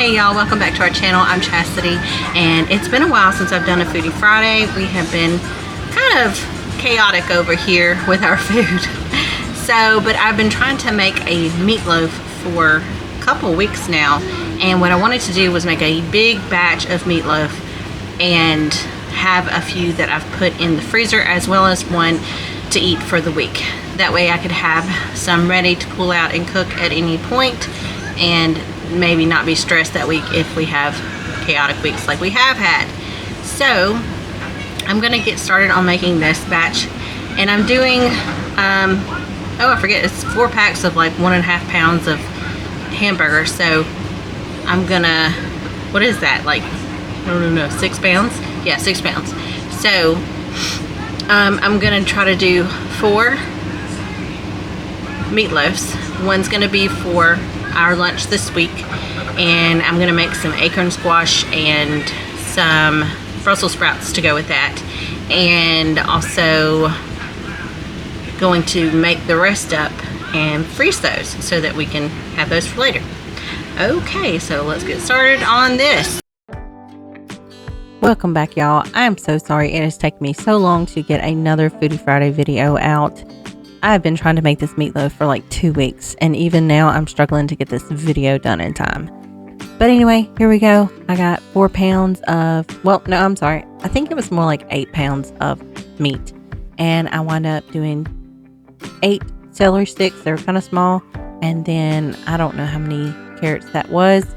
Hey y'all, welcome back to our channel. I'm Chastity, and it's been a while since I've done a Foodie Friday. We have been kind of chaotic over here with our food. But I've been trying to make a meatloaf for a couple weeks now, and what I wanted to do was make a big batch of meatloaf and have a few that I've put in the freezer, as well as one to eat for the week. That way I could have some ready to pull out and cook at any point, and maybe not be stressed that week if we have chaotic weeks like we have had. So I'm gonna get started on making this batch, and I'm doing I forget, it's 4 packs of like 1.5 pounds of hamburgers. So I'm gonna, what is that, like, I don't know, 6 pounds? Yeah, 6 pounds. So I'm gonna try to do 4 meatloaves. One's gonna be for our lunch this week, and I'm gonna make some acorn squash and some Brussels sprouts to go with that, and also going to make the rest up and freeze those so that we can have those for later. Okay, so let's get started on this. Welcome back, y'all. I'm so sorry it has taken me so long to get another Foodie Friday video out. I've been trying to make this meatloaf for like 2 weeks, and even now I'm struggling to get this video done in time. But anyway, here we go. I got 4 pounds of, well, no, I'm sorry. I think it was more like 8 pounds of meat. And I wound up doing 8 celery sticks. They were kind of small. And then I don't know how many carrots that was.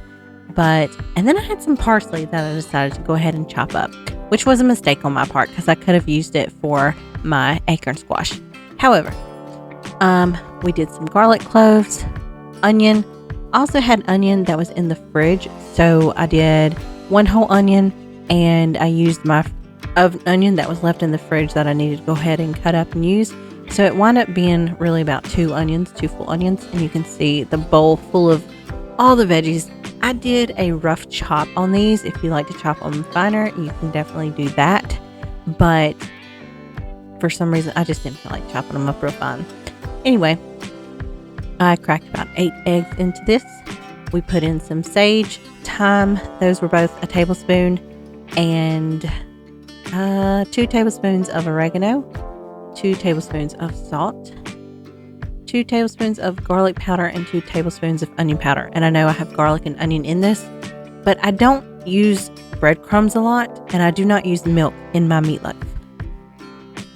And then I had some parsley that I decided to go ahead and chop up, which was a mistake on my part because I could have used it for my acorn squash. However, we did some garlic cloves, onion. Also had onion that was in the fridge, so I did 1 whole onion, and I used my onion that was left in the fridge that I needed to go ahead and cut up and use. So it wound up being really about 2 full onions, and you can see the bowl full of all the veggies. I did a rough chop on these. If you like to chop them finer, you can definitely do that, but for some reason I just didn't feel like chopping them up real fine. Anyway, I cracked about 8 eggs into this. We put in some sage, thyme. Those were both a tablespoon, and 2 tablespoons of oregano, 2 tablespoons of salt, 2 tablespoons of garlic powder, and 2 tablespoons of onion powder. And I know I have garlic and onion in this, but I don't use breadcrumbs a lot, and I do not use milk in my meatloaf.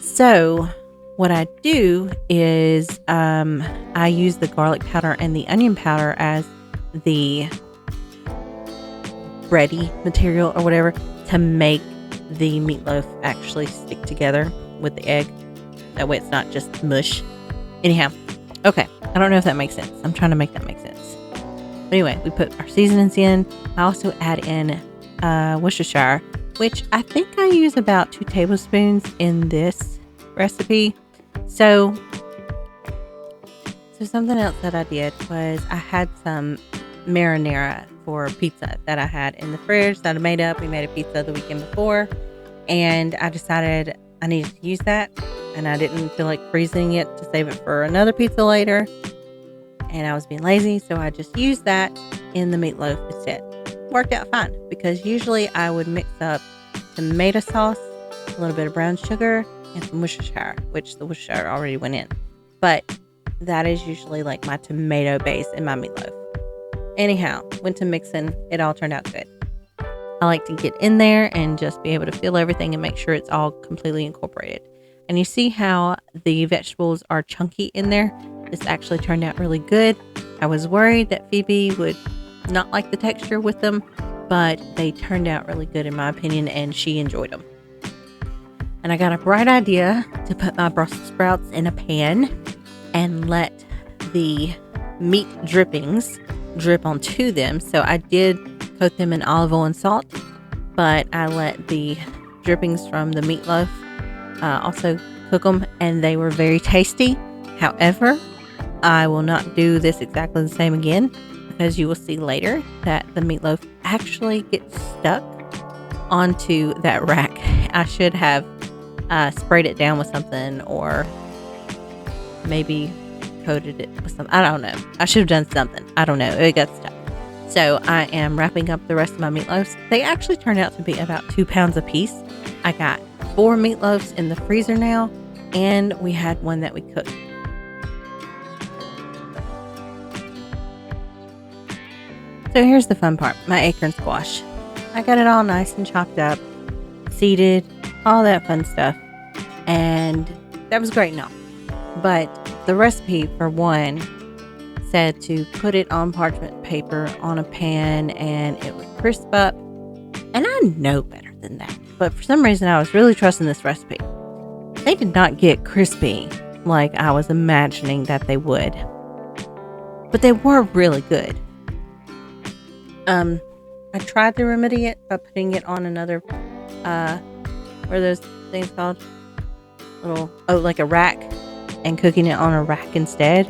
So what I do is I use the garlic powder and the onion powder as the bready material or whatever to make the meatloaf actually stick together with the egg. That way it's not just mush. Anyhow, okay, I don't know if that makes sense. I'm trying to make that make sense. But anyway, we put our seasonings in. I also add in Worcestershire, which I think I use about 2 tablespoons in this recipe. So something else that I did was I had some marinara for pizza that I had in the fridge that I made up. We made a pizza the weekend before, and I decided I needed to use that, and I didn't feel like freezing it to save it for another pizza later, and I was being lazy, so I just used that in the meatloaf instead. Worked out fine, because usually I would mix up tomato sauce, a little bit of brown sugar, and some Worcestershire, which the Worcestershire already went in. But that is usually like my tomato base in my meatloaf. Anyhow, went to mixing. It all turned out good. I like to get in there and just be able to feel everything and make sure it's all completely incorporated. And you see how the vegetables are chunky in there? This actually turned out really good. I was worried that Phoebe would not like the texture with them, but they turned out really good in my opinion, and she enjoyed them. And I got a bright idea to put my Brussels sprouts in a pan and let the meat drippings drip onto them. So I did coat them in olive oil and salt, but I let the drippings from the meatloaf also cook them, and they were very tasty. However, I will not do this exactly the same again, because you will see later that the meatloaf actually gets stuck onto that rack. I should have sprayed it down with something, or maybe coated it with something. I don't know. I should have done something. I don't know. It got stuck. So I am wrapping up the rest of my meatloaves. They actually turned out to be about 2 pounds a piece. I got 4 meatloaves in the freezer now, and we had one that we cooked. So here's the fun part, my acorn squash. I got it all nice and chopped up, seeded, all that fun stuff. And that was great and all. But the recipe, for one, said to put it on parchment paper on a pan and it would crisp up. And I know better than that. But for some reason, I was really trusting this recipe. They did not get crispy like I was imagining that they would. But they were really good. I tried to remedy it by putting it on another, what are those things called? Like a rack, and cooking it on a rack instead.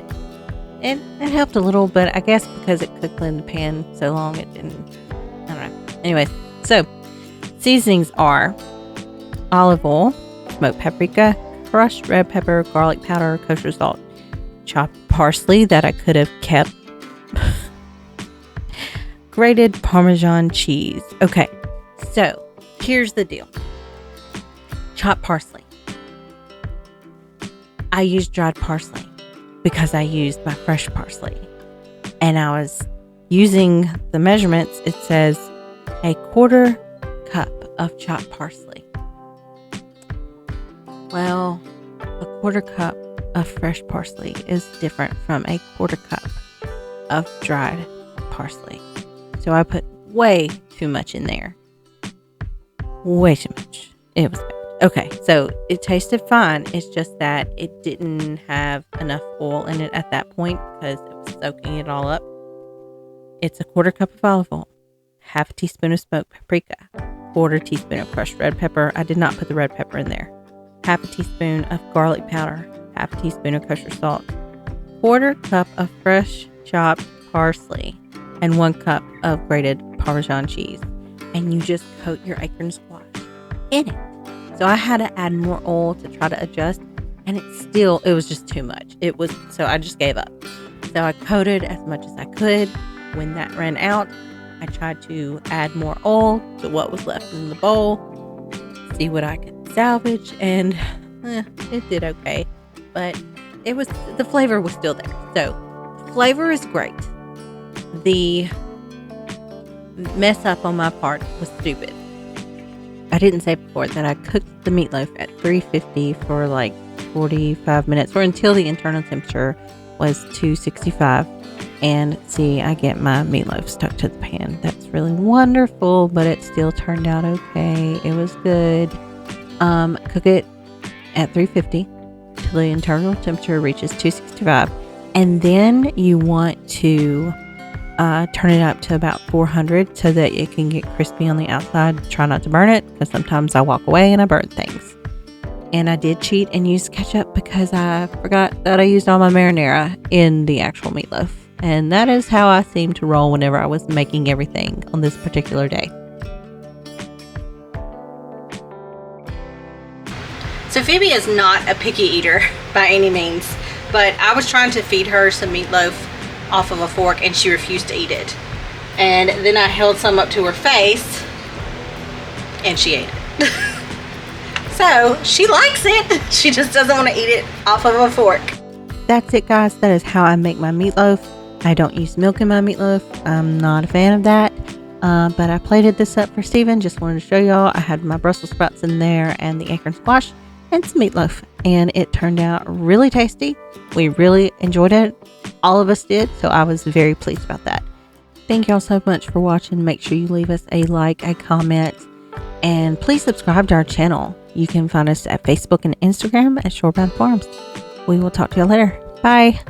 And it helped a little, but I guess because it cooked in the pan so long, it didn't, I don't know. Anyways, so seasonings are olive oil, smoked paprika, crushed red pepper, garlic powder, kosher salt, chopped parsley that I could have kept, grated Parmesan cheese. Okay, so here's the deal. Chopped parsley. I used dried parsley because I used my fresh parsley. And I was using the measurements. It says a 1/4 cup of chopped parsley. Well, a 1/4 cup of fresh parsley is different from a 1/4 cup of dried parsley. So I put way too much in there. Way too much. It was bad. Okay, so it tasted fine. It's just that it didn't have enough oil in it at that point because it was soaking it all up. It's a 1/4 cup of olive oil, 1/2 teaspoon of smoked paprika, 1/4 teaspoon of crushed red pepper. I did not put the red pepper in there. 1/2 teaspoon of garlic powder, 1/2 teaspoon of kosher salt, 1/4 cup of fresh chopped parsley, and 1 cup of grated Parmesan cheese. And you just coat your acorn squash in it. So I had to add more oil to try to adjust, and it was just too much. So I just gave up. So I coated as much as I could. When that ran out, I tried to add more oil to what was left in the bowl, see what I could salvage, and it did okay. But the flavor was still there. So the flavor is great. The mess up on my part was stupid. I didn't say before that I cooked the meatloaf at 350 for like 45 minutes or until the internal temperature was 265. And see, I get my meatloaf stuck to the pan. That's really wonderful, but it still turned out okay. It was good. Cook it at 350 till the internal temperature reaches 265. And then you want to turn it up to about 400 so that it can get crispy on the outside. Try not to burn it because sometimes I walk away and I burn things. And I did cheat and use ketchup because I forgot that I used all my marinara in the actual meatloaf. And that is how I seemed to roll whenever I was making everything on this particular day. So Phoebe is not a picky eater by any means, but I was trying to feed her some meatloaf off of a fork and she refused to eat it. And then I held some up to her face and she ate it. So she likes it. She just doesn't want to eat it off of a fork. That's it, guys. That is how I make my meatloaf. I don't use milk in my meatloaf. I'm not a fan of that. But I plated this up for Steven. Just wanted to show y'all. I had my Brussels sprouts in there and the acorn squash and some meatloaf. And it turned out really tasty. We really enjoyed it. All of us did. So I was very pleased about that. Thank y'all so much for watching. Make sure you leave us a like, a comment, and please subscribe to our channel. You can find us at Facebook and Instagram at Shorebound Farms. We will talk to y'all later. Bye.